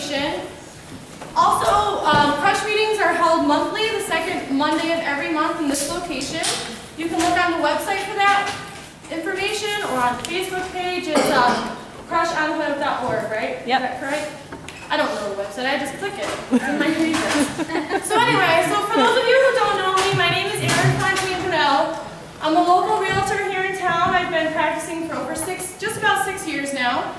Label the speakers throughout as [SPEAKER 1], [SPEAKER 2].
[SPEAKER 1] information. Also, crush meetings are held monthly, the second Monday of every month in this location. You can look on the website for that information or on the Facebook page. It's crushonthope.org, right?
[SPEAKER 2] Yep.
[SPEAKER 1] Is that correct? I don't know the website, I just click it. It's in my favorites. So anyway, so for those of you who don't know me, my name is Erin Fontaine-Brunel. I'm a local realtor here in town. I've been practicing for over just about 6 years now.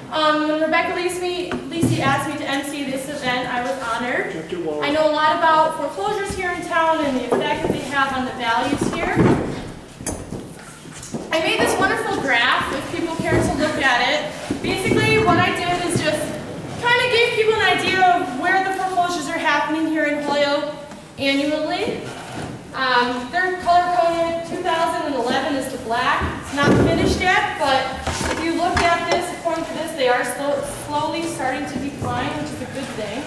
[SPEAKER 1] When Rebecca Lisi asked me to MC this event, I was honored. I know a lot about foreclosures here in town and the effect that they have on the values here. I made this wonderful graph if people care to look at it. Basically, what I did is just kind of give people an idea of where the foreclosures are happening here in Holyoke annually. They're color-coded. 2011 is the black. It's not finished yet, but if you look at this, according to this, they are slowly starting to decline, which is a good thing.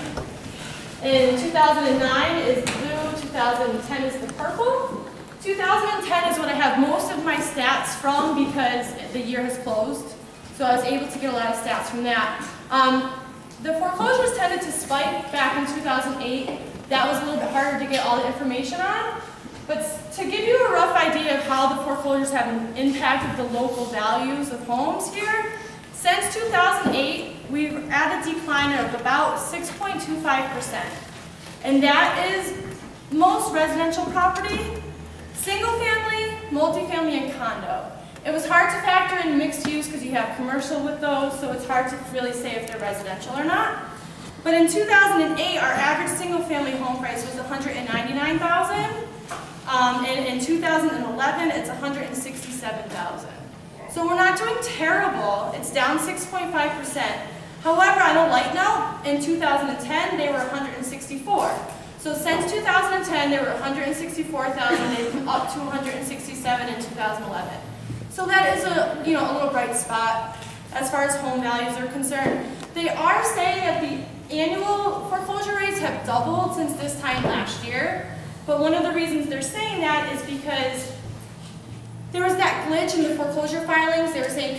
[SPEAKER 1] In 2009 is blue, 2010 is the purple. 2010 is what I have most of my stats from because the year has closed. So I was able to get a lot of stats from that. The foreclosures tended to spike back in 2008. That was a little bit harder to get all the information on. But to give you a rough idea of how the foreclosures have impacted the local values of homes here, since 2008, we've had a decline of about 6.25%. And that is most residential property, single family, multifamily, and condo. It was hard to factor in mixed use because you have commercial with those, so it's hard to really say if they're residential or not. But in 2008, our average single family home price was $199,000. And in 2011, it's $167,000. So we're not doing terrible. It's down 6.5%. However, on a light note, in 2010, they were $164,000. So since 2010, they were $164,000. They've come up to $167,000 in 2011. So that is a little bright spot as far as home values are concerned. They are saying that the annual foreclosure rates have doubled since this time last year. But one of the reasons they're saying that is because there was that glitch in the foreclosure filings. They were saying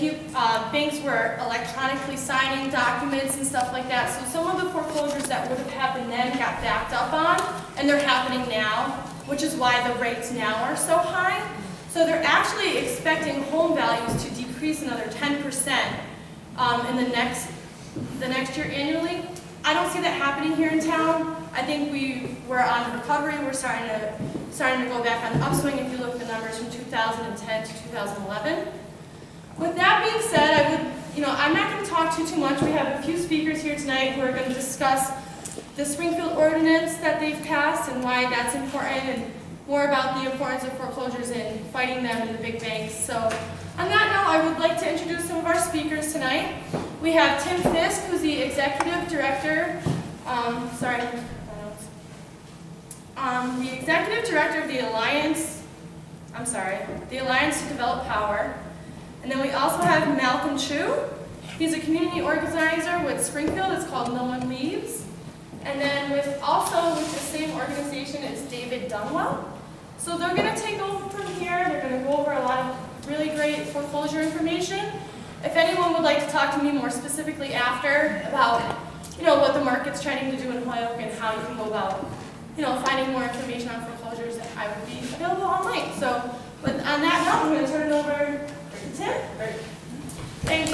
[SPEAKER 1] banks were electronically signing documents and stuff like that. So some of the foreclosures that would have happened then got backed up on, and they're happening now, which is why the rates now are so high. So they're actually expecting home values to decrease another 10% in the next year annually. I don't see that happening here in town. I think we're on recovery. We're starting to go back on the upswing if you look at the numbers from 2010 to 2011. With that being said, I'm not going to talk too much. We have a few speakers here tonight who are going to discuss the Springfield Ordinance that they've passed and why that's important, and more about the importance of foreclosures and fighting them in the big banks. So on that note, I would like to introduce some of our speakers tonight. We have Tim Fisk, who's the Executive Director, the Executive Director of the Alliance to Develop Power. And then we also have Malcolm Chu. He's a community organizer with Springfield. It's called No One Leaves. And then with the same organization is David Dunwell. So they're going to take over from here. They're going to go over a lot of really great foreclosure information. If anyone would like to talk to me more specifically after about what the market's trying to do in Holyoke and how you can go about finding more information on foreclosures, I would be available online. So on that note, I'm going to turn it over to Tim. Thanks.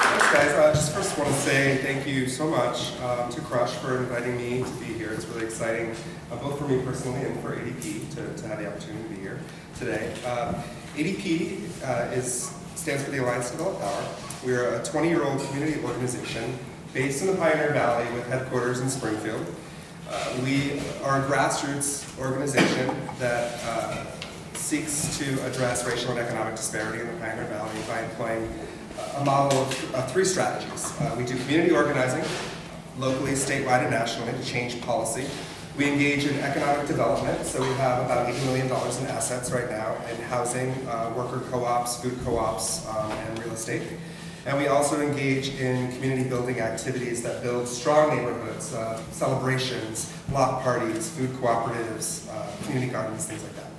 [SPEAKER 3] Thanks, guys. I just first want to say thank you so much to Crush for inviting me to be here. It's really exciting, both for me personally and for ADP to have the opportunity to be here today. ADP stands for the Alliance to Develop Power. We're a 20-year-old community organization based in the Pioneer Valley with headquarters in Springfield. We are a grassroots organization that seeks to address racial and economic disparity in the Pioneer Valley by employing a model of three strategies. We do community organizing, locally, statewide, and nationally, to change policy. We engage in economic development, so we have about $80 million in assets right now in housing, worker co-ops, food co-ops, and real estate. And we also engage in community building activities that build strong neighborhoods, celebrations, block parties, food cooperatives, community gardens, things like that.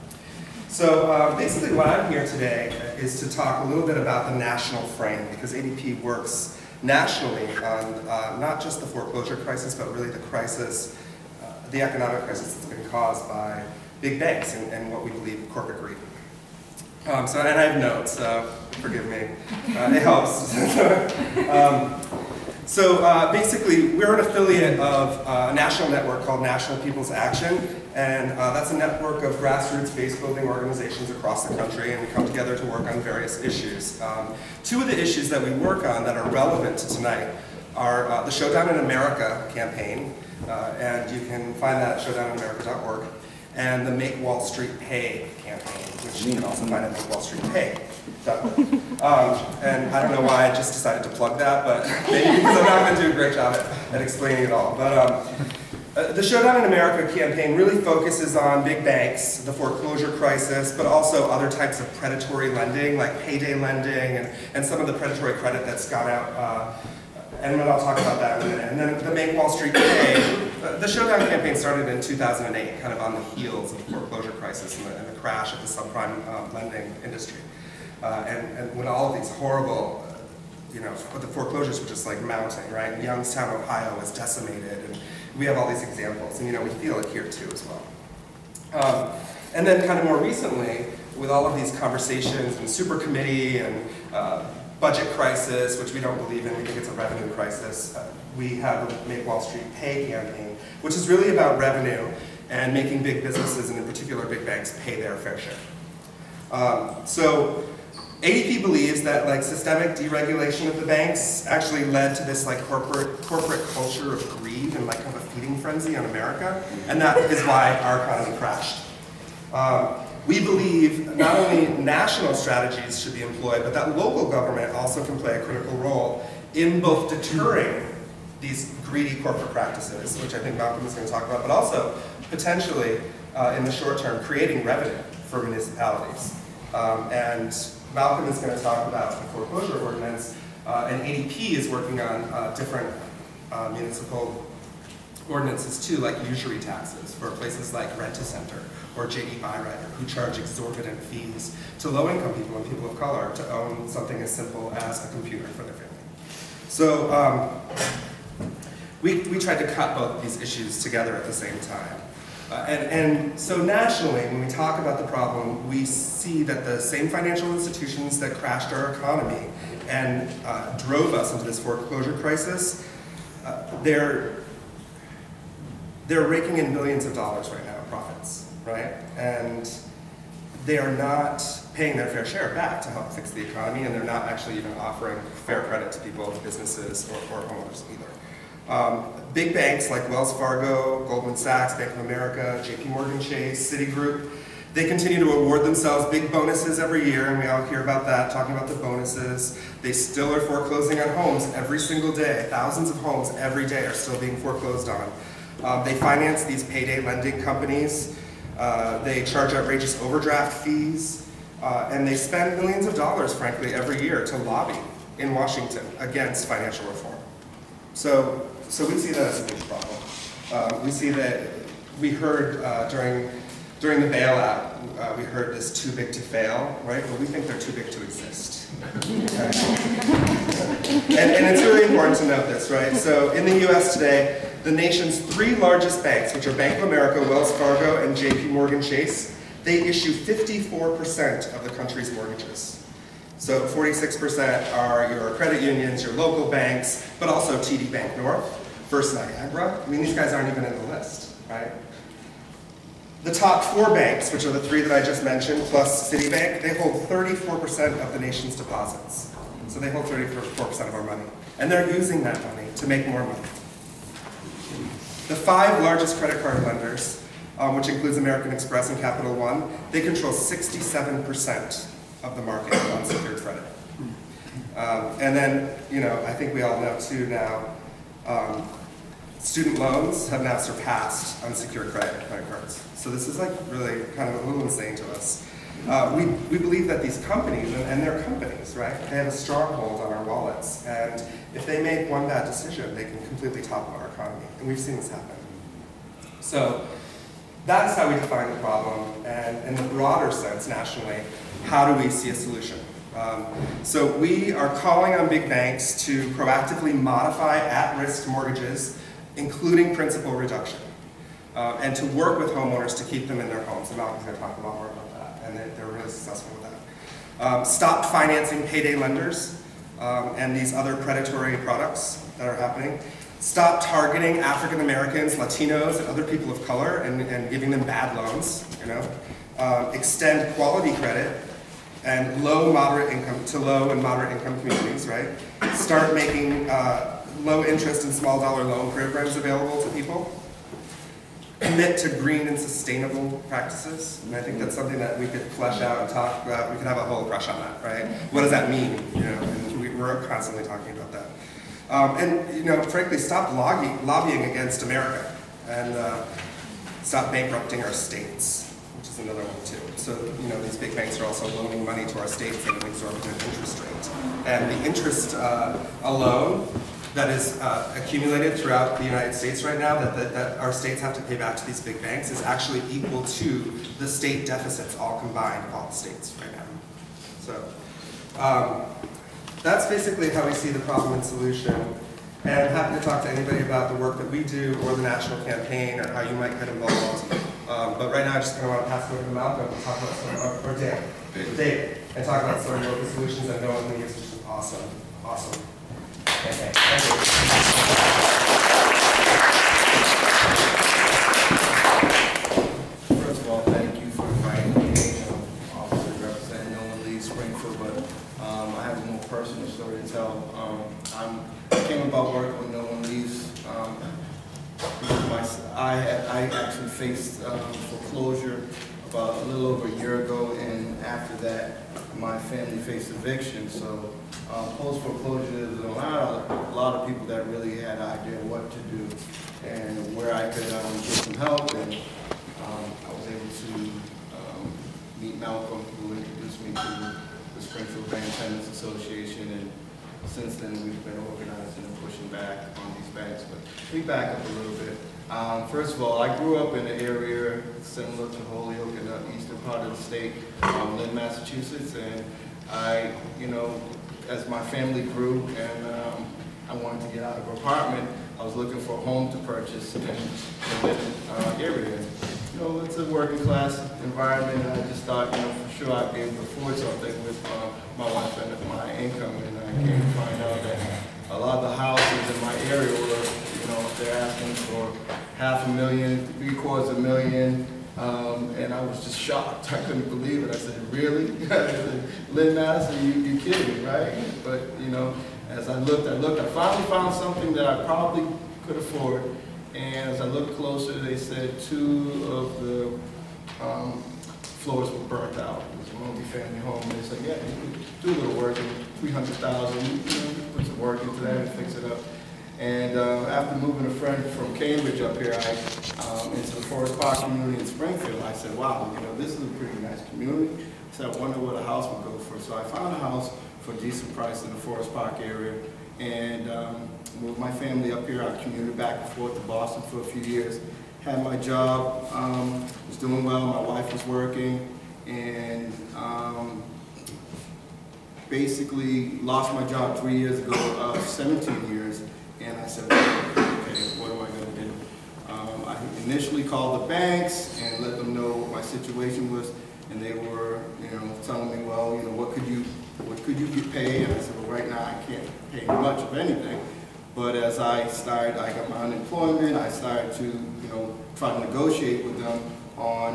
[SPEAKER 3] So basically what I'm here today is to talk a little bit about the national frame, because ADP works nationally on not just the foreclosure crisis, but really the crisis, the economic crisis that's been caused by big banks and what we believe corporate greed. And I have notes, so forgive me, it helps. Basically, we're an affiliate of a national network called National People's Action, and that's a network of grassroots base-building organizations across the country, and we come together to work on various issues. Two of the issues that we work on that are relevant to tonight are the Showdown in America campaign, and you can find that at showdowninamerica.org, and the Make Wall Street Pay campaign, which you can also find at makewallstreetpay.org. And I don't know why I just decided to plug that, but maybe because I'm not going to do a great job at explaining it all. But the Showdown in America campaign really focuses on big banks, the foreclosure crisis, but also other types of predatory lending, like payday lending, and some of the predatory credit that's gone out. And I'll talk about that in a minute. And then the Make Wall Street Pay. The Showdown campaign started in 2008, kind of on the heels of the foreclosure crisis and the crash of the subprime lending industry. And when all of these horrible, the foreclosures were just like mounting, right? Youngstown, Ohio was decimated, and we have all these examples, and we feel it here too as well. And then kind of more recently, with all of these conversations and super committee and budget crisis, which we don't believe in, we think it's a revenue crisis, we have the Make Wall Street Pay campaign, which is really about revenue and making big businesses, and in particular big banks, pay their fair share. So ADP believes that systemic deregulation of the banks actually led to this corporate culture of greed and kind of a feeding frenzy on America, and that is why our economy crashed. We believe not only national strategies should be employed, but that local government also can play a critical role in both deterring these greedy corporate practices, which I think Malcolm is going to talk about, but also potentially, in the short term, creating revenue for municipalities. And Malcolm is going to talk about the foreclosure ordinance, and ADP is working on different municipal ordinances too, like usury taxes for places like Rent-A-Center or J.D. Byrider, who charge exorbitant fees to low-income people and people of color to own something as simple as a computer for their family. So we tried to cut both these issues together at the same time. And so nationally, when we talk about the problem, we see that the same financial institutions that crashed our economy and drove us into this foreclosure crisis, they're raking in millions of dollars right now in profits, right? And they are not paying their fair share back to help fix the economy, and they're not actually even offering fair credit to people, businesses, or homeowners either. Big banks like Wells Fargo, Goldman Sachs, Bank of America, JP Chase, Citigroup, they continue to award themselves big bonuses every year, and we all hear about that, talking about the bonuses. They still are foreclosing on homes every single day. Thousands of homes every day are still being foreclosed on. They finance these payday lending companies. They charge outrageous overdraft fees. And they spend millions of dollars, frankly, every year to lobby in Washington against financial reform. So we see that as a huge problem. We see that, we heard during the bailout, we heard this too big to fail, right? Well, we think they're too big to exist. Okay? And it's really important to note this, right? So in the US today, the nation's 3 largest banks, which are Bank of America, Wells Fargo, and JP Chase, they issue 54% of the country's mortgages. So 46% are your credit unions, your local banks, but also TD Bank North, First Niagara. I mean, these guys aren't even in the list, right? The top 4 banks, which are the 3 that I just mentioned, plus Citibank, they hold 34% of the nation's deposits. So they hold 34% of our money. And they're using that money to make more money. The 5 largest credit card lenders, which includes American Express and Capital One, they control 67% of the market for unsecured credit. And then, I think we all know too now, student loans have now surpassed unsecured credit cards. So this is really kind of a little insane to us. We believe that these companies, and they're companies, right? They have a stronghold on our wallets, and if they make one bad decision, they can completely topple our economy, and we've seen this happen. So That is how we define the problem, and in the broader sense, nationally, how do we see a solution? So we are calling on big banks to proactively modify at-risk mortgages, including principal reduction, and to work with homeowners to keep them in their homes. And Malcolm's going to talk a lot more about that, and they're really successful with that. Stop financing payday lenders and these other predatory products that are happening. Stop targeting African Americans, Latinos, and other people of color and giving them bad loans, you know. Extend quality credit and low and moderate income communities, right? Start making low interest and small dollar loan programs available to people. Commit to green and sustainable practices, and I think that's something that we could flesh out and talk about. We could have a whole crush on that, right? What does that mean? You know, and we're constantly talking about that. And you know, frankly, stop lobbying against America, and stop bankrupting our states, which is another one too. So you know, these big banks are also loaning money to our states at an exorbitant interest rate, and the interest alone that is accumulated throughout the United States right now that our states have to pay back to these big banks is actually equal to the state deficits all combined of all the states right now. So that's basically how we see the problem and solution. And I'm happy to talk to anybody about the work that we do or the national campaign or how you might get involved. But right now I just kind of want to pass it over to Malcolm to talk about or Dave, and talk about some of the local solutions that no one leaves, which is awesome. Awesome. Okay, thank you.
[SPEAKER 2] First of all, thank you for inviting me. Officer representing No One Leaves Springfield, but I have a more personal story to tell. I came about working with No One Leaves. I actually faced foreclosure about a little over a year ago, and after that, my family faced eviction. So post-foreclosure, there's a lot of people that really had an idea what to do and where I could get some help. And I was able to meet Malcolm, who introduced me to the Springfield Bank Tenants Association, and since then we've been organizing and pushing back on these banks. But let me back up a little bit. First of all, I grew up in an area similar to Holyoke in the eastern part of the state, Lynn, Massachusetts, and I, you know, as my family grew and I wanted to get out of an apartment, I was looking for a home to purchase in the area. You know, it's a working class environment, and I just thought, you know, for sure I'd be able to afford something with my wife and my income, and I came to find out that a lot of the houses in my area were, you know, they're asking for $500,000, $750,000, and I was just shocked. I couldn't believe it. I said, really? Lynn, Madison, you kidding me, right? But, you know, as I looked, I finally found something that I probably could afford. And as I looked closer, they said 2 of the floors were burnt out. It was a multi-family home. They said, yeah, you could do a little work, $300,000, you know, put some work into that and fix it up. And after moving a friend from Cambridge up here, into the Forest Park community in Springfield, I said, wow, you know, this is a pretty nice community. So I wonder what a house would go for. So I found a house for a decent price in the Forest Park area. And with my family up here, I commuted back and forth to Boston for a few years. Had my job, was doing well, my wife was working, and basically lost my job 3 years ago, 17 years. And I said, okay, what am I going to do? I initially called the banks and let them know what my situation was, and they were, you know, telling me, well, you know, what could you get paid? And I said, well, right now I can't pay much of anything. But as I got my unemployment, I started to, you know, try to negotiate with them on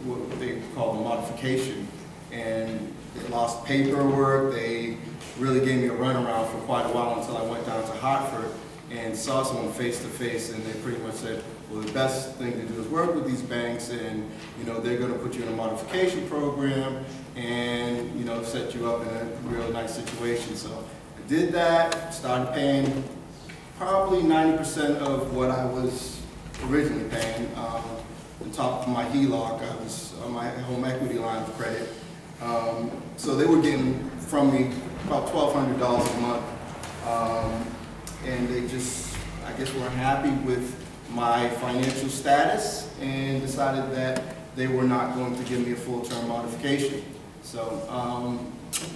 [SPEAKER 2] what they call the modification. And they lost paperwork. They really gave me a runaround for quite a while until I went down to Hartford and saw someone face to face, and they pretty much said, well, the best thing to do is work with these banks, and you know, they're going to put you in a modification program and, you know, set you up in a real nice situation. So I did that, started paying probably 90% of what I was originally paying. On top of my HELOC, I was on my home equity line of credit. So they were getting from me about $1,200 a month, and they just, I guess, weren't happy with my financial status and decided that they were not going to give me a full-term modification. So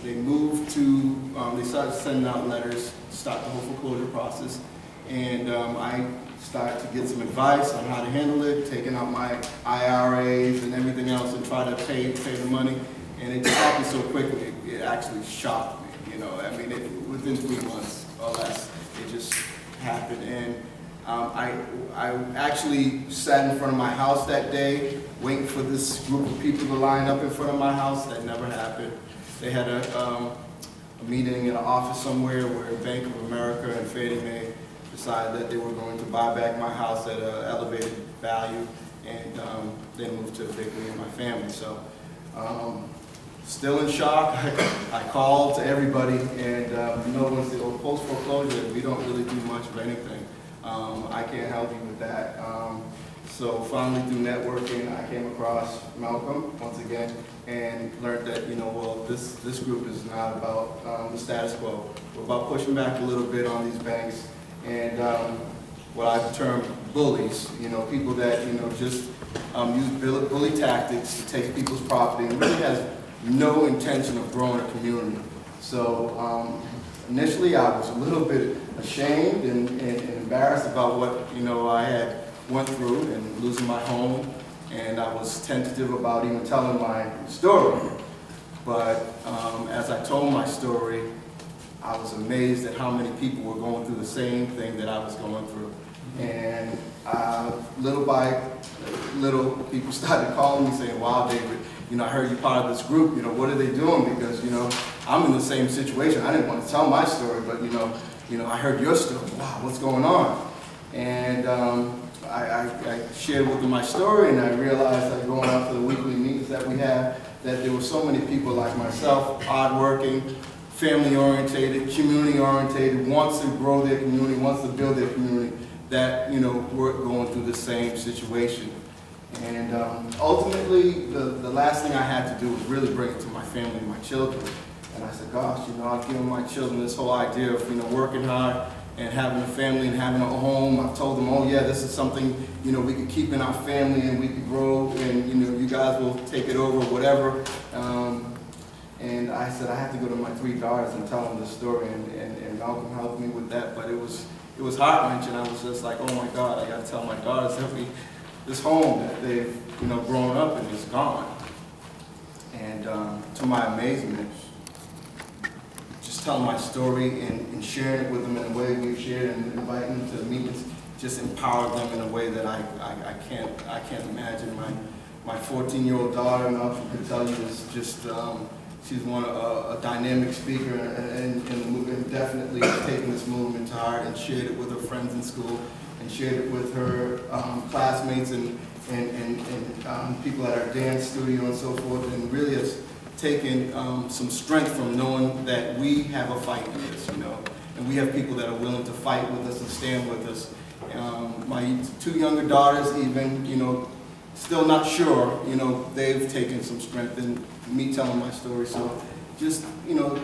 [SPEAKER 2] they moved to, they started sending out letters to start the whole foreclosure process, and I started to get some advice on how to handle it, taking out my IRAs and everything else and try to pay the money, and it just happened so quickly, it actually shocked me, you know. I mean, within 3 months or less, it just happened. And I actually sat in front of my house that day, waiting for this group of people to line up in front of my house. That never happened. They had a meeting in an office somewhere where Bank of America and Fannie Mae decided that they were going to buy back my house at an elevated value, and they moved to evict me and my family. So, still in shock. I called to everybody, and no one said, "Oh, post foreclosure, we don't really do much of anything. I can't help you with that." So finally, through networking, I came across Malcolm once again and learned that, you know, well, this group is not about the status quo. We're about pushing back a little bit on these banks and what I've termed bullies. You know, people that, you know, just use bully tactics to take people's property and really has no intention of growing a community. So initially, I was a little bit ashamed and embarrassed about what, you know, I had went through and losing my home, and I was tentative about even telling my story. But as I told my story, I was amazed at how many people were going through the same thing that I was going through. And little by little, people started calling me saying, "Wow, David, you know, I heard you're part of this group, you know, what are they doing?" Because, you know, I'm in the same situation. I didn't want to tell my story, but, you know, I heard your story. Wow, what's going on? And I shared with them my story, and I realized that going out to the weekly meetings that we have, that there were so many people like myself, hardworking, family-orientated, community-orientated, wants to grow their community, wants to build their community, that, you know, we're going through the same situation. And ultimately, the last thing I had to do was really bring it to my family and my children. And I said, gosh, you know, I've given my children this whole idea of, you know, working hard and having a family and having a home. I've told them, oh yeah, this is something, you know, we could keep in our family and we could grow, and, you know, you guys will take it over, whatever. And I said, I have to go to my 3 daughters and tell them this story, and Malcolm helped me with that. But it was heart-wrenching. I was just like, oh my God, I got to tell my daughters that this home that they've, you know, grown up in is gone. And to my amazement, just telling my story and sharing it with them in a way we've shared and inviting them to meetings just empowered them in a way that I can't imagine. My 14-year-old daughter, Malcolm could tell you, is just she's a dynamic speaker and definitely taken this movement to heart and shared it with her friends in school and shared it with her classmates and people at our dance studio and so forth, and really has taken some strength from knowing that we have a fight in this, you know, and we have people that are willing to fight with us and stand with us. My 2 younger daughters, even, you know, still not sure, you know, they've taken some strength in me telling my story. So just, you know,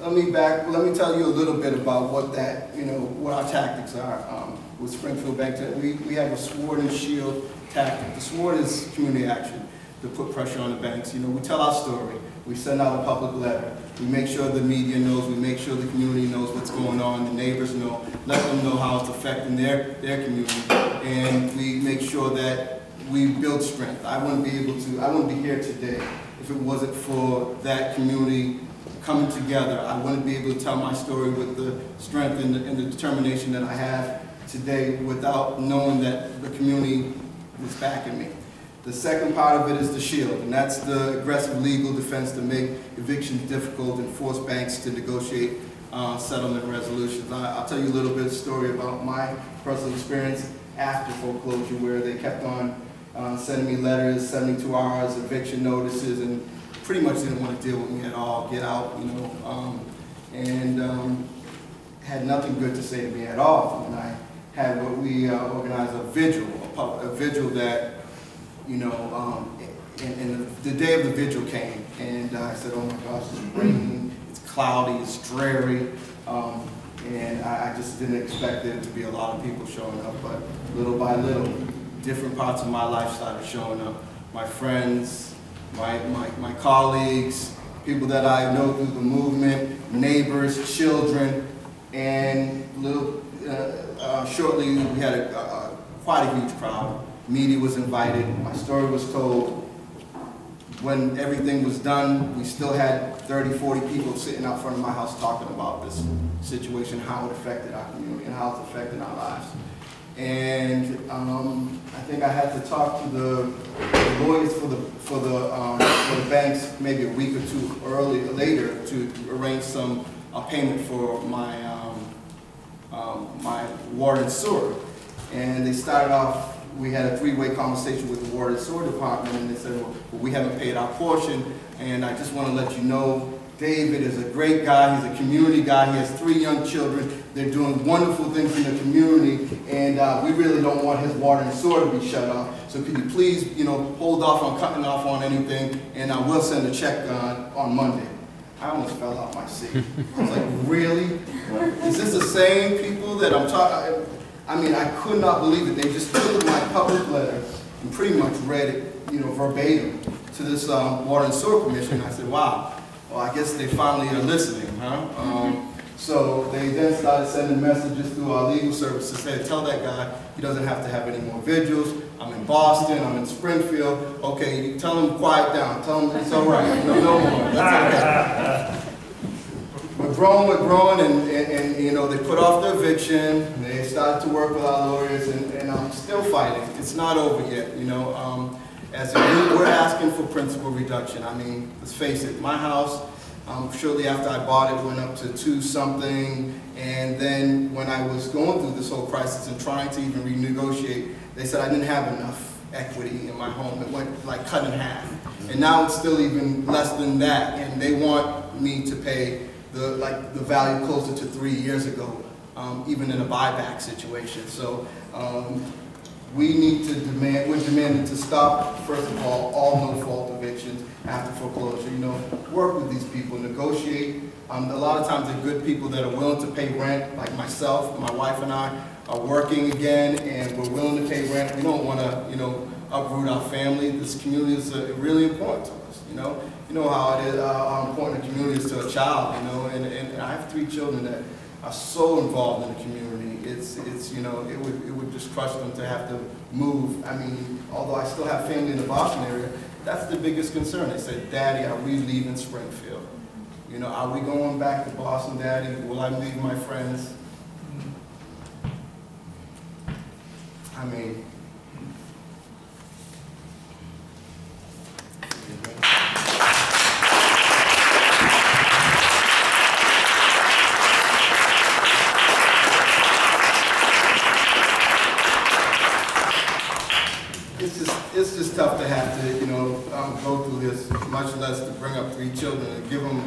[SPEAKER 2] let me tell you a little bit about what that, you know, what our tactics are with Springfield Bank. We have a sword and shield tactic. The sword is community action to put pressure on the banks. You know, we tell our story. We send out a public letter. We make sure the media knows. We make sure the community knows what's going on. The neighbors know. Let them know how it's affecting their community. And we make sure that we build strength. I wouldn't be here today if it wasn't for that community coming together. I wouldn't be able to tell my story with the strength and the determination that I have today without knowing that the community was backing me. The second part of it is the shield, and that's the aggressive legal defense to make evictions difficult and force banks to negotiate settlement resolutions. I'll tell you a little bit of story about my personal experience after foreclosure, where they kept on sending me letters, 72 hours, eviction notices, and pretty much didn't want to deal with me at all, get out, you know, and had nothing good to say to me at all. And I had what we organized a vigil that, you know, and the day of the vigil came, and I said, oh my gosh, it's raining, it's cloudy, it's dreary. And I just didn't expect there to be a lot of people showing up, but little by little, different parts of my life started showing up. My friends, my colleagues, people that I know through the movement, neighbors, children, and shortly we had quite a huge crowd. Media was invited, my story was told. When everything was done, we still had 30, 40 people sitting out front of my house talking about this situation, how it affected our community and how it's affecting our lives. And I think I had to talk to the lawyers for the banks maybe a week or two later to arrange a payment for my my water and sewer. And they started off. We had a three-way conversation with the water and sewer department, and they said, well, we haven't paid our portion, and I just want to let you know, David is a great guy. He's a community guy. He has 3 young children. They're doing wonderful things in the community, and we really don't want his water and sewer to be shut off. So could you please, hold off on cutting off on anything, and I will send a check on Monday. I almost fell out my seat. I was like, really? Is this the same people that I'm talking? I mean, I could not believe it. They just took my public letter and pretty much read it, verbatim to this Water and Sewer Commission. I said, wow, well, I guess they finally are listening, huh? So they then started sending messages through our legal services, saying, tell that guy he doesn't have to have any more vigils. I'm in Boston, I'm in Springfield. Okay, you tell him quiet down. Tell him it's all right. No more. That's okay. We're growing, and they put off the eviction. They started to work with our lawyers, and I'm still fighting. It's not over yet, As a group, we're asking for principal reduction. I mean, let's face it, my house, shortly after I bought it, went up to 2-something, and then when I was going through this whole crisis and trying to even renegotiate, they said I didn't have enough equity in my home. It went like cut in half. And now it's still even less than that, and they want me to pay the value closer to 3 years ago, even in a buyback situation. So we need to we're demanding to stop, first of all no-fault evictions after foreclosure. Work with these people, negotiate. A lot of times they're good people that are willing to pay rent, like myself, my wife and I are working again, and we're willing to pay rent. We don't want to, uproot our family. This community is really important to us, You know how it is, how important the community is to a child, and I have 3 children that are so involved in the community. It's it would just crush them to have to move. I mean, although I still have family in the Boston area, that's the biggest concern. They said, Daddy, are we leaving Springfield? Are we going back to Boston, Daddy? Will I leave my friends? I mean, it's just tough to have to, go through this, much less to bring up 3 children and give them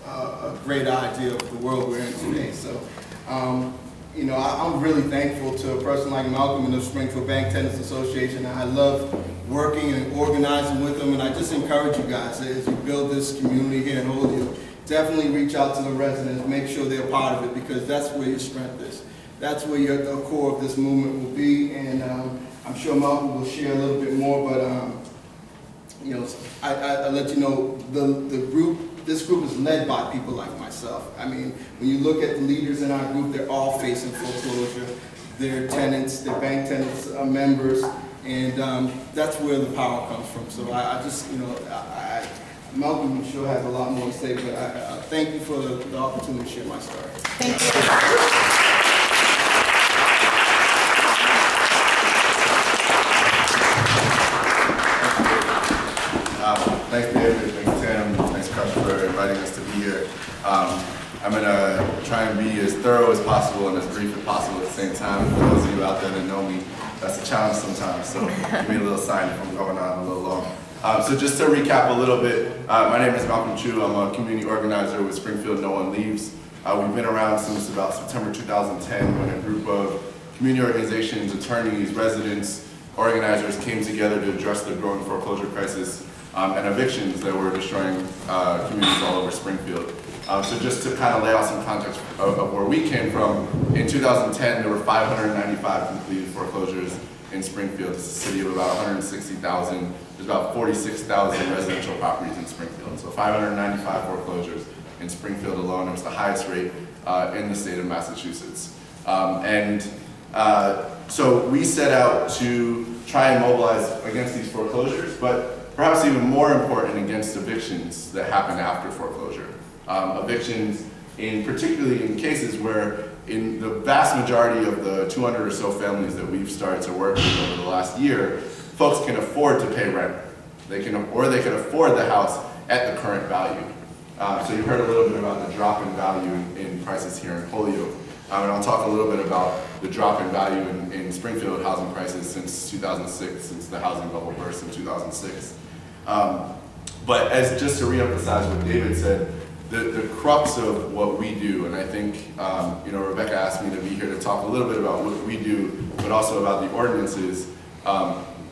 [SPEAKER 2] a great idea of the world we're in today. So, I'm really thankful to a person like Malcolm in the Springfield Bank Tenants Association. I love working and organizing with them, and I just encourage you guys as you build this community here in Holyoke, definitely reach out to the residents, make sure they're part of it, because that's where your strength is. That's where the core of this movement will be, and I'm sure Malcolm will share a little bit more, but I'll let you know, this group is led by people like myself. I mean, when you look at the leaders in our group, they're all facing foreclosure. They're tenants, they're bank tenants, members, and that's where the power comes from. So I just, Malcolm sure has a lot more to say, but I thank you for the opportunity to share my story.
[SPEAKER 1] Thank you.
[SPEAKER 4] Thanks, David. Thanks, Tim. Thanks, Crush, for inviting us to be here. I'm going to try and be as thorough as possible and as brief as possible at the same time. For those of you out there that know me, that's a challenge sometimes, so give me a little sign if I'm going on a little long. So just to recap a little bit, my name is Malcolm Chu. I'm a community organizer with Springfield No One Leaves. We've been around since about September 2010 when a group of community organizations, attorneys, residents, organizers came together to address the growing foreclosure crisis and evictions that were destroying communities all over Springfield. So just to kind of lay out some context of where we came from, in 2010 there were 595 completed foreclosures in Springfield. It's a city of about 160,000. There's about 46,000 residential properties in Springfield. So 595 foreclosures in Springfield alone. It was the highest rate in the state of Massachusetts. So we set out to try and mobilize against these foreclosures, but perhaps even more important, against evictions that happen after foreclosure. Evictions, particularly in cases where, in the vast majority of the 200 or so families that we've started to work with over the last year, folks can afford to pay rent. They can afford the house at the current value. So you heard a little bit about the drop in value in prices here in Holyoke. And I'll talk a little bit about the drop in value in Springfield housing prices since 2006, since the housing bubble burst in 2006. But just to reemphasize what David said, the crux of what we do, and I think Rebecca asked me to be here to talk a little bit about what we do, but also about the ordinances.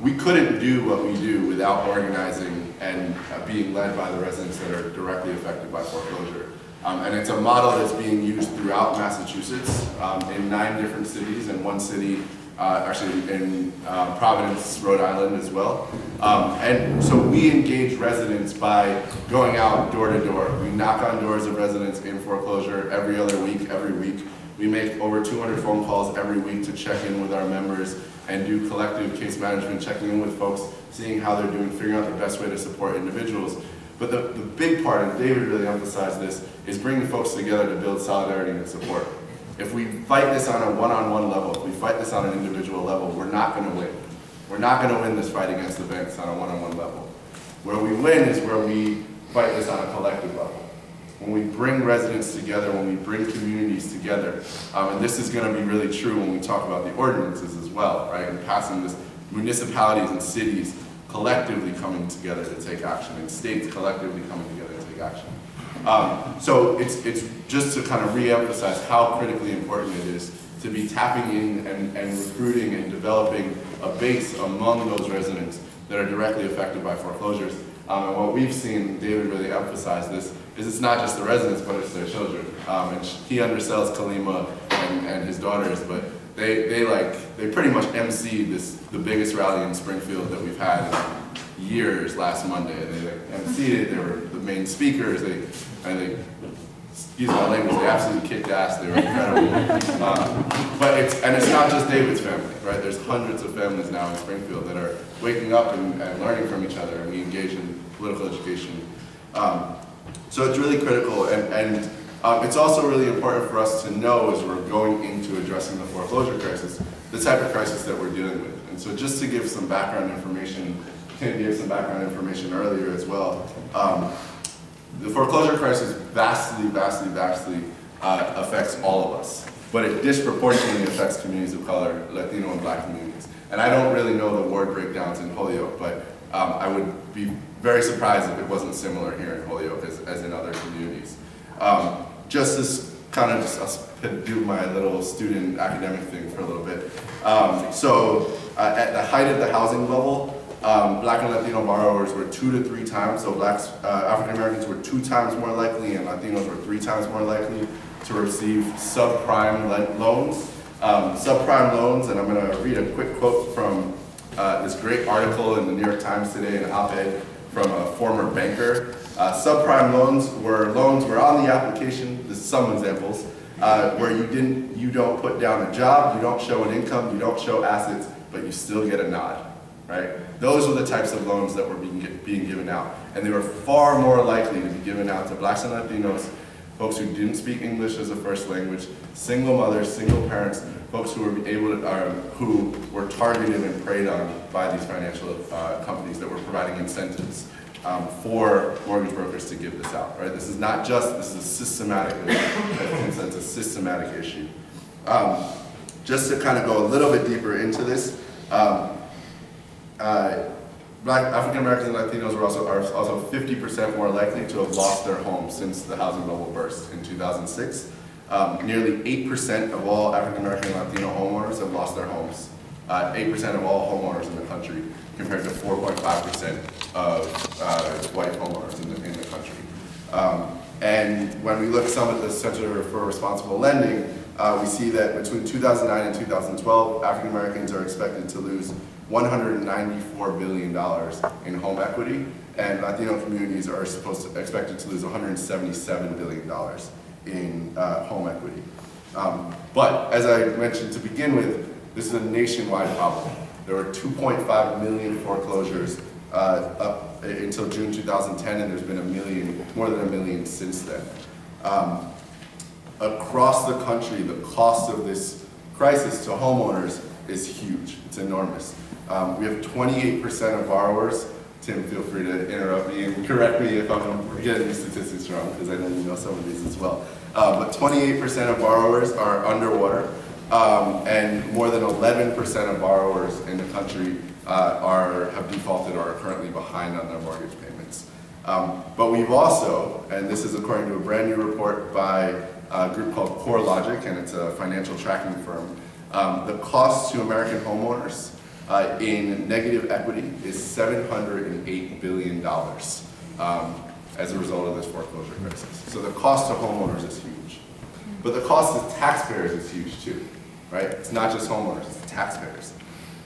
[SPEAKER 4] We couldn't do what we do without organizing and being led by the residents that are directly affected by foreclosure. And it's a model that's being used throughout Massachusetts in 9 different cities, and one city actually in Providence, Rhode Island as well. And so we engage residents by going out door to door. We knock on doors of residents in foreclosure every other week, every week. We make over 200 phone calls every week to check in with our members and do collective case management, checking in with folks, seeing how they're doing, figuring out the best way to support individuals. But the big part, and David really emphasized this, is bringing folks together to build solidarity and support. If we fight this on a one-on-one level, if we fight this on an individual level, we're not going to win. We're not going to win this fight against the banks on a one-on-one level. Where we win is where we fight this on a collective level. When we bring residents together, when we bring communities together, and this is going to be really true when we talk about the ordinances as well, right? And passing this, municipalities and cities collectively coming together to take action, and states collectively coming together to take action. So it's just to kind of re-emphasize how critically important it is to be tapping in and recruiting and developing a base among those residents that are directly affected by foreclosures. And what we've seen, David really emphasized this, is it's not just the residents, but it's their children. And he undersells Kalima and his daughters, but they pretty much emceed the biggest rally in Springfield that we've had in years last Monday. They emceed it, they were the main speakers, excuse my language, they absolutely kicked ass, they were incredible. But it's not just David's family, right? There's hundreds of families now in Springfield that are waking up and learning from each other, and we engage in political education. So it's really critical, and it's also really important for us to know as we're going into addressing the foreclosure crisis, the type of crisis that we're dealing with. And so just to give some background information, Tim gave some background information earlier as well. The foreclosure crisis vastly affects all of us, but it disproportionately affects communities of color, Latino and Black communities. And I don't really know the ward breakdowns in Holyoke, but I would be very surprised if it wasn't similar here in Holyoke as in other communities. Just as kind of I'll do my little student academic thing for a little bit. At the height of the housing bubble, Black and Latino borrowers were 2 to 3 times, so African Americans were 2 times more likely and Latinos were 3 times more likely to receive subprime loans. Subprime loans, and I'm going to read a quick quote from this great article in the New York Times today, an op-ed from a former banker. Subprime loans were on the application, this is some examples, where you don't put down a job, you don't show an income, you don't show assets, but you still get a nod, right? Those were the types of loans that were being given out. And they were far more likely to be given out to Blacks and Latinos, folks who didn't speak English as a first language, single mothers, single parents, folks who were targeted and preyed on by these financial companies that were providing incentives for mortgage brokers to give this out, right? This is a systematic issue. Just to kind of go a little bit deeper into this, Black, African Americans and Latinos are also 50% more likely to have lost their homes since the housing bubble burst in 2006. Nearly 8% of all African American and Latino homeowners have lost their homes. 8% of all homeowners in the country, compared to 4.5% of white homeowners in the country. And when we look some at the Center for Responsible Lending, we see that between 2009 and 2012, African Americans are expected to lose $194 billion in home equity, and Latino communities are expected to lose $177 billion in home equity. But as I mentioned to begin with, this is a nationwide problem. There were 2.5 million foreclosures up until June 2010, and there's been more than a million since then. Across the country, the cost of this crisis to homeowners is huge. It's enormous. We have 28% of borrowers. Tim, feel free to interrupt me and correct me if I'm getting these statistics wrong, because I know you know some of these as well. But 28% of borrowers are underwater, and more than 11% of borrowers in the country have defaulted or are currently behind on their mortgage payments. But we've also, and this is according to a brand new report by a group called CoreLogic, and it's a financial tracking firm, the cost to American homeowners in negative equity is $708 billion as a result of this foreclosure crisis. So the cost to homeowners is huge. But the cost to taxpayers is huge too, right? It's not just homeowners, it's taxpayers.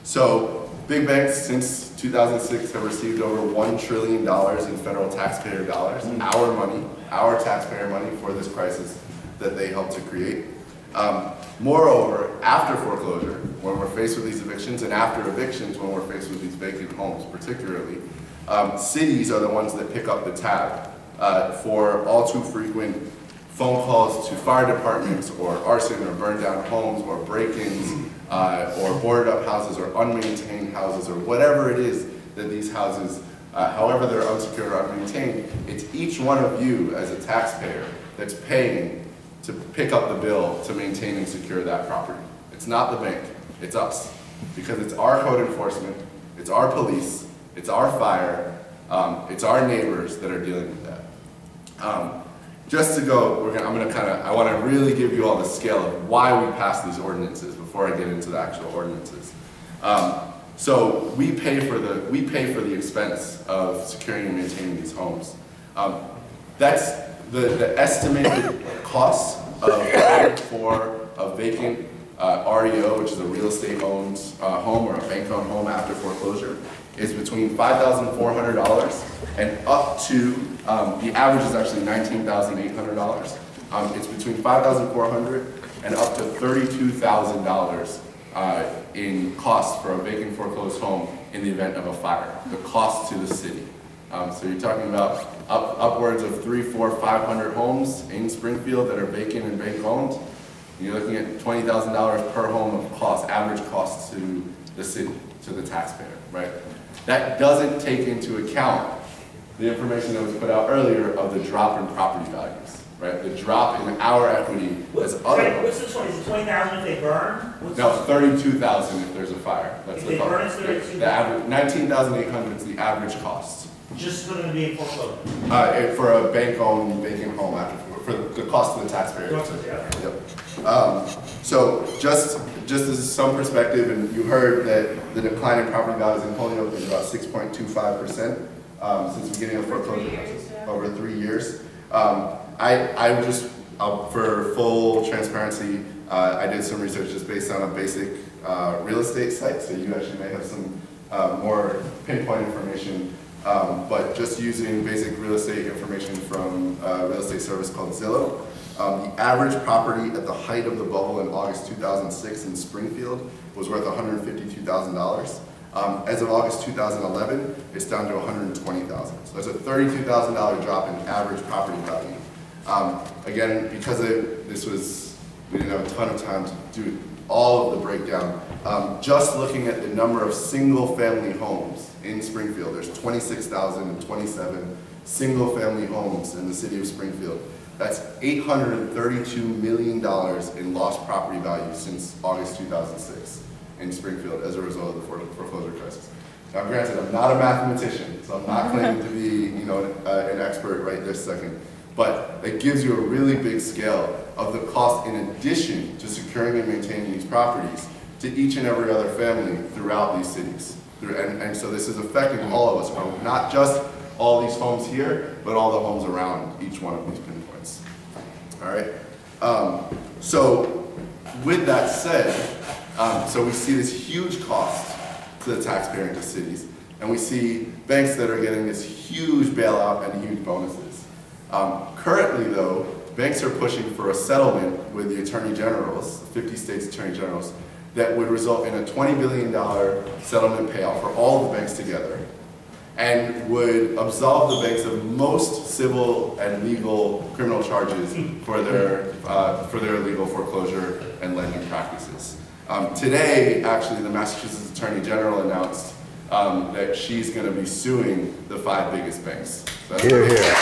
[SPEAKER 4] So big banks since 2006 have received over $1 trillion in federal taxpayer dollars, our money, our taxpayer money for this crisis that they helped to create. Moreover, after foreclosure, when we're faced with these evictions, and after evictions, when we're faced with these vacant homes particularly, cities are the ones that pick up the tab for all too frequent phone calls to fire departments, or arson, or burn down homes, or break-ins, or boarded up houses, or unmaintained houses, or whatever it is that these houses, however they're unsecured or unmaintained, it's each one of you as a taxpayer that's paying to pick up the bill to maintain and secure that property. It's not the bank, it's us. Because it's our code enforcement, it's our police, it's our fire, it's our neighbors that are dealing with that. Just to go, I want to really give you all the scale of why we pass these ordinances before I get into the actual ordinances. So we pay for the expense of securing and maintaining these homes. That's the estimated cost for a vacant REO, which is a real estate owned home or a bank owned home after foreclosure, is between $5,400 and up to, the average is actually $19,800. It's between $5,400 and up to $32,000 in cost for a vacant foreclosed home in the event of a fire, the cost to the city. So you're talking about upwards of 300, 400, 500 homes in Springfield that are vacant and bank owned. You're looking at $20,000 per home of cost, average cost to the city, to the taxpayer, right? That doesn't take into account the information that was put out earlier of the drop in property values, right? The drop in our equity as other.
[SPEAKER 5] What's the 20? Is it 20,000 if they burn?
[SPEAKER 4] No, 32,000 if there's a fire. That's
[SPEAKER 5] if
[SPEAKER 4] the
[SPEAKER 5] they burn, it's 32,000.
[SPEAKER 4] The average 19,800 is the average cost.
[SPEAKER 5] Just going to be a foreclosure.
[SPEAKER 4] For a bank-owned vacant home for the cost of the taxpayer. Yep. So just as some perspective, and you heard that the decline in property values in Holyoke is about 6.25% since the beginning of foreclosure over 3 years. For full transparency, I did some research just based on a basic real estate site, so you actually may have some more pinpoint information. But just using basic real estate information from a real estate service called Zillow, the average property at the height of the bubble in August 2006 in Springfield was worth $152,000. As of August 2011, it's down to $120,000. So that's a $32,000 drop in average property value. Again, because we didn't have a ton of time to do all of the breakdown. Just looking at the number of single-family homes in Springfield, there's 26,027 single-family homes in the city of Springfield. That's $832 million in lost property value since August 2006 in Springfield as a result of the foreclosure crisis. Now, granted, I'm not a mathematician, so I'm not claiming to be, an expert right this second. But it gives you a really big scale of the cost in addition to securing and maintaining these properties to each and every other family throughout these cities. And so this is affecting all of us, not just all these homes here, but all the homes around each one of these pinpoints. All right. So with that said, so we see this huge cost to the taxpayer and to cities, and we see banks that are getting this huge bailout and huge bonuses. Currently, though, banks are pushing for a settlement with the attorney generals, 50 states attorney generals, that would result in a $20 billion settlement payout for all of the banks together, and would absolve the banks of most civil and legal criminal charges for their illegal foreclosure and lending practices. Today, actually, the Massachusetts Attorney General announced that she's going to be suing the 5 biggest banks. So
[SPEAKER 6] Hear, hear.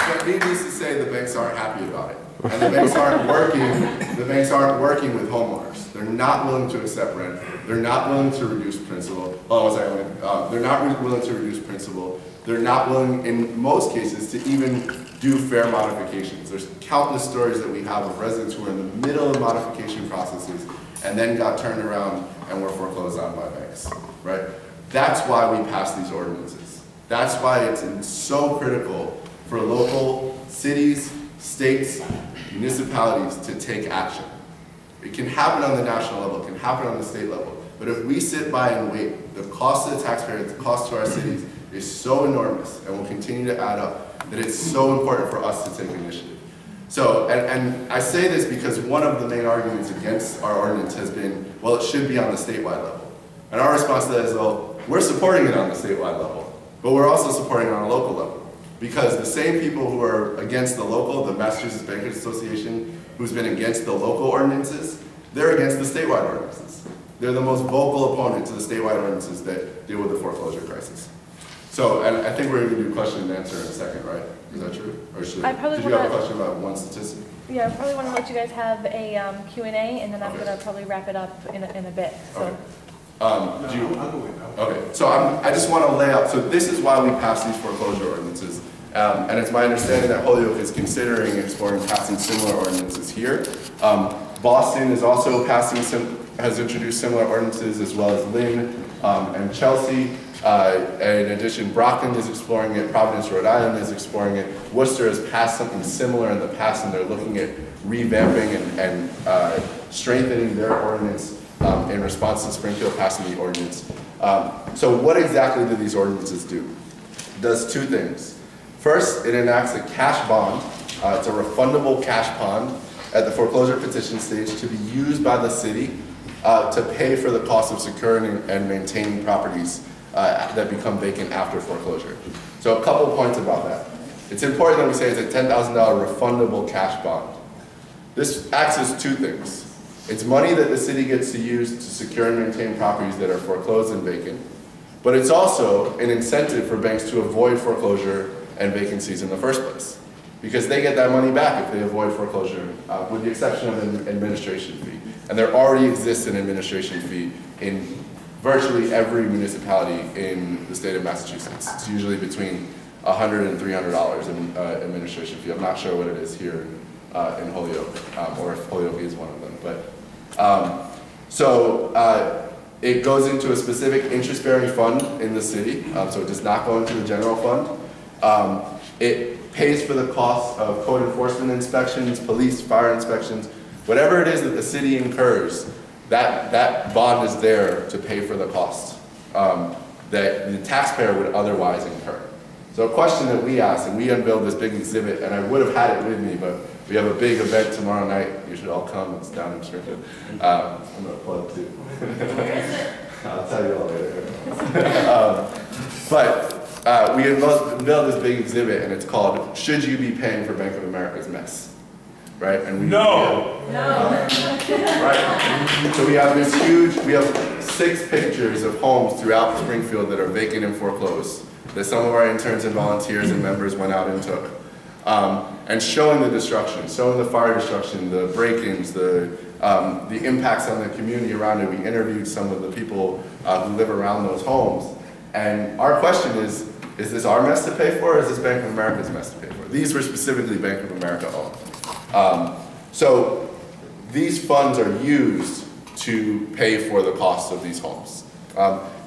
[SPEAKER 4] But needless to say, the banks aren't happy about it, and the banks aren't working. The banks aren't working with homeowners. They're not willing to accept rent. They're not willing to reduce principal. They're not willing to reduce principal. They're not willing, in most cases, to even do fair modifications. There's countless stories that we have of residents who are in the middle of modification processes and then got turned around and were foreclosed on by banks, right? That's why we pass these ordinances. That's why it's so critical for local cities, states, municipalities to take action. It can happen on the national level, it can happen on the state level, but if we sit by and wait, the cost to the taxpayer, the cost to our cities is so enormous and will continue to add up that it's so important for us to take initiative. So, and I say this because one of the main arguments against our ordinance has been, well, it should be on the statewide level. And our response to that is, well, we're supporting it on the statewide level, but we're also supporting it on a local level. Because the same people who are against the local, the Massachusetts Bankers Association, who's been against the local ordinances, they're against the statewide ordinances. They're the most vocal opponent to the statewide ordinances that deal with the foreclosure crisis. So, and I think we're going to do question and answer in a second, right? Is that true? Or should did you have a question about one statistic?
[SPEAKER 7] Yeah, I probably want to let you guys have a Q&A, and then I'm going to probably wrap it up in a bit. So.
[SPEAKER 4] Okay. Okay, so I just want to lay out, so this is why we pass these foreclosure ordinances. And it's my understanding that Holyoke is considering exploring passing similar ordinances here. Boston is also has introduced similar ordinances, as well as Lynn and Chelsea. In addition, Brockton is exploring it, Providence, Rhode Island is exploring it. Worcester has passed something similar in the past, and they're looking at revamping and strengthening their ordinance in response to Springfield passing the ordinance. So what exactly do these ordinances do? It does 2 things. First, it enacts a cash bond. It's a refundable cash bond at the foreclosure petition stage to be used by the city to pay for the cost of securing and maintaining properties that become vacant after foreclosure. So a couple of points about that. It's important that we say it's a $10,000 refundable cash bond. This acts as 2 things. It's money that the city gets to use to secure and maintain properties that are foreclosed and vacant, but it's also an incentive for banks to avoid foreclosure and vacancies in the first place, because they get that money back if they avoid foreclosure, with the exception of an administration fee. And there already exists an administration fee in virtually every municipality in the state of Massachusetts. It's usually between $100 and $300 in administration fee. I'm not sure what it is here in Holyoke, or if Holyoke is one of them. But it goes into a specific interest-bearing fund in the city, so it does not go into the general fund. It pays for the cost of code enforcement inspections, police, fire inspections, whatever it is that the city incurs. That bond is there to pay for the cost that the taxpayer would otherwise incur. So a question that we asked, and we unveiled this big exhibit, and I would have had it with me, but we have a big event tomorrow night. You should all come. It's down in Springfield. I'm going to plug too. I'll tell you all later. We unveiled this big exhibit, and it's called "Should You Be Paying for Bank of America's Mess?" Right? And
[SPEAKER 5] No.
[SPEAKER 4] Right. So we have this huge. We have 6 pictures of homes throughout Springfield that are vacant and foreclosed, that some of our interns and volunteers and members went out and took. And showing the destruction, showing the fire destruction, the break-ins, the impacts on the community around it. We interviewed some of the people who live around those homes. And our question is this our mess to pay for, or is this Bank of America's mess to pay for? These were specifically Bank of America owned. So these funds are used to pay for the cost of these homes.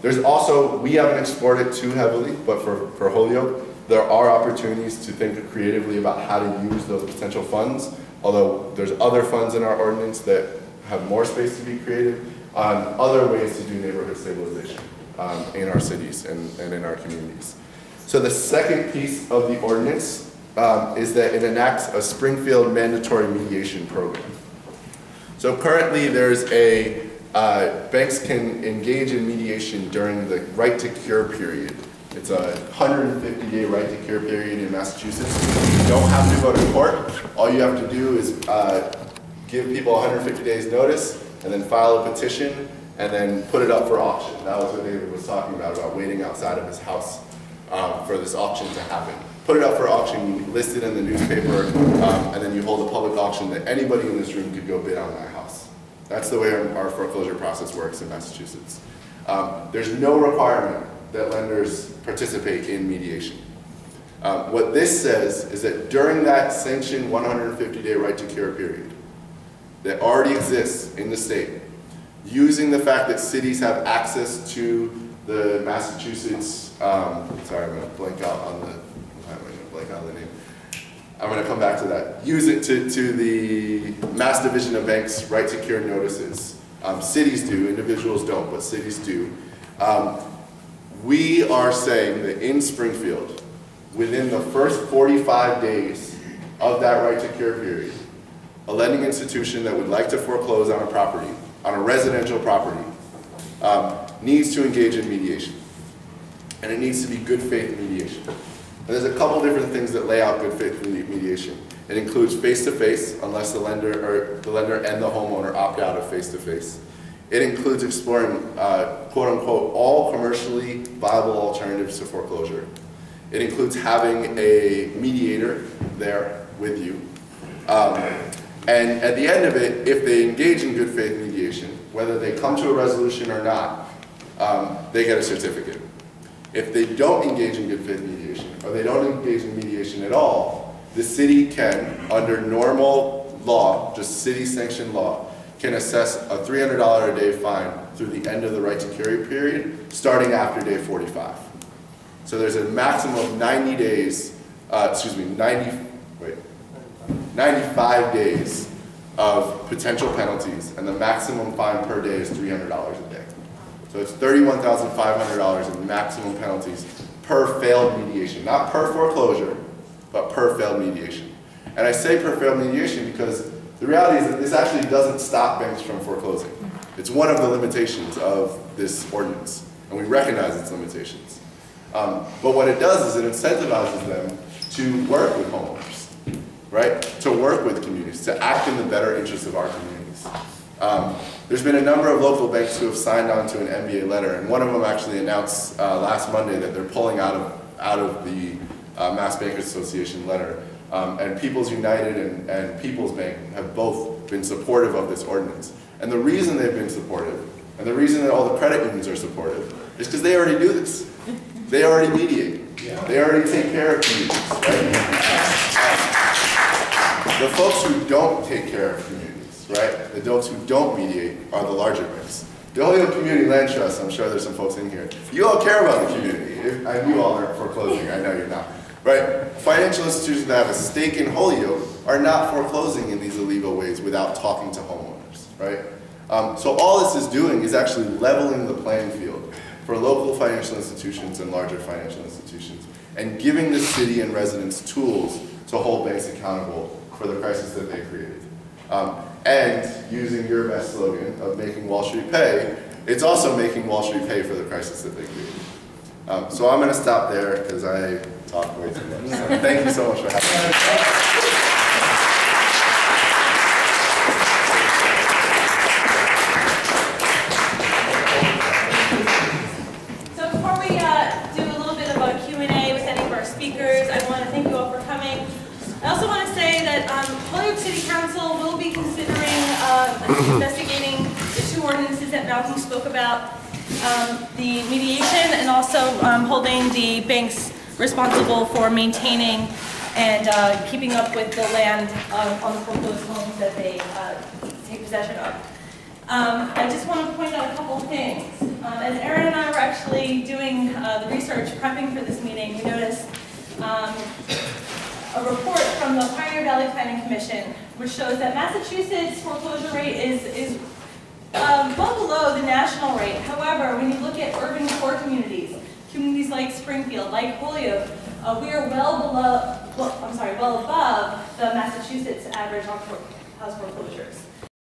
[SPEAKER 4] There's also, we haven't explored it too heavily, but for Holyoke, there are opportunities to think creatively about how to use those potential funds, although there's other funds in our ordinance that have more space to be creative on other ways to do neighborhood stabilization in our cities and in our communities. So the second piece of the ordinance is that it enacts a Springfield mandatory mediation program. So currently there's a, banks can engage in mediation during the right to cure period. It's a 150-day right to cure period in Massachusetts. You don't have to go to court. All you have to do is give people 150 days notice and then file a petition and then put it up for auction. That was what David was talking about waiting outside of his house for this auction to happen. Put it up for auction, you list it in the newspaper, and then you hold a public auction that anybody in this room could go bid on that house. That's the way our foreclosure process works in Massachusetts. There's no requirement that lenders participate in mediation. What this says is that during that sanctioned 150-day right to cure period that already exists in the state, using the fact that cities have access to the Massachusetts, sorry, I'm going to blank out on the name. I'm going to come back to that. Use it to the Mass Division of Banks right to cure notices. Cities do, individuals don't, but cities do. We are saying that in Springfield, within the first 45 days of that right to cure period, a lending institution that would like to foreclose on a property, on a residential property, needs to engage in mediation. And it needs to be good faith mediation. And there's a couple different things that lay out good faith mediation. It includes face-to-face, unless the lender and the homeowner opt out of face-to-face. It includes exploring, quote-unquote, all commercially viable alternatives to foreclosure. It includes having a mediator there with you. And at the end of it, if they engage in good faith mediation, whether they come to a resolution or not, they get a certificate. If they don't engage in good faith mediation, or they don't engage in mediation at all, the city can, under normal law, just city-sanctioned law, can assess a $300 a day fine through the end of the right to cure period, starting after day 45. So there's a maximum of 90 days, 95 days of potential penalties, and the maximum fine per day is $300 a day. So it's $31,500 in maximum penalties per failed mediation, not per foreclosure, but per failed mediation. And I say per failed mediation because the reality is that this actually doesn't stop banks from foreclosing. It's one of the limitations of this ordinance, and we recognize its limitations. But what it does is it incentivizes them to work with homeowners, right? To work with communities, to act in the better interests of our communities. There's been a number of local banks who have signed on to an MBA letter, and one of them actually announced last Monday that they're pulling out of the Mass Bankers Association letter. And People's United and People's Bank have both been supportive of this ordinance. And the reason they've been supportive, and the reason that all the credit unions are supportive, is because they already do this. They already mediate. They already take care of communities, right? The folks who don't take care of communities, right? The folks who don't mediate are the larger banks. The Holyoke Community Land Trust, I'm sure there's some folks in here, you all care about the community. And you all aren't foreclosing, I know you're not. Right? Financial institutions that have a stake in Holyoke are not foreclosing in these illegal ways without talking to homeowners, right? So all this is doing is actually leveling the playing field for local financial institutions and larger financial institutions, and giving the city and residents tools to hold banks accountable for the crisis that they created. And using your best slogan of making Wall Street pay, it's also making Wall Street pay for the crisis that they created. So I'm going to stop there because I talk way too much. So thank you so much for having me.
[SPEAKER 1] So before we do a little bit of a Q&A with any of our speakers, I want to thank you all for coming. I also want to say that Holyoke City Council will be considering investigating the two ordinances that Malcolm spoke about, the mediation and also holding the banks responsible for maintaining and keeping up with the land on the foreclosed homes that they take possession of. I just want to point out a couple of things. As Aaron and I were actually research prepping for this meeting, we noticed a report from the Pioneer Valley Planning Commission, which shows that Massachusetts foreclosure rate is well below the national rate. However, when you look at urban core communities like Springfield, like Holyoke, we are well above the Massachusetts average on house foreclosures.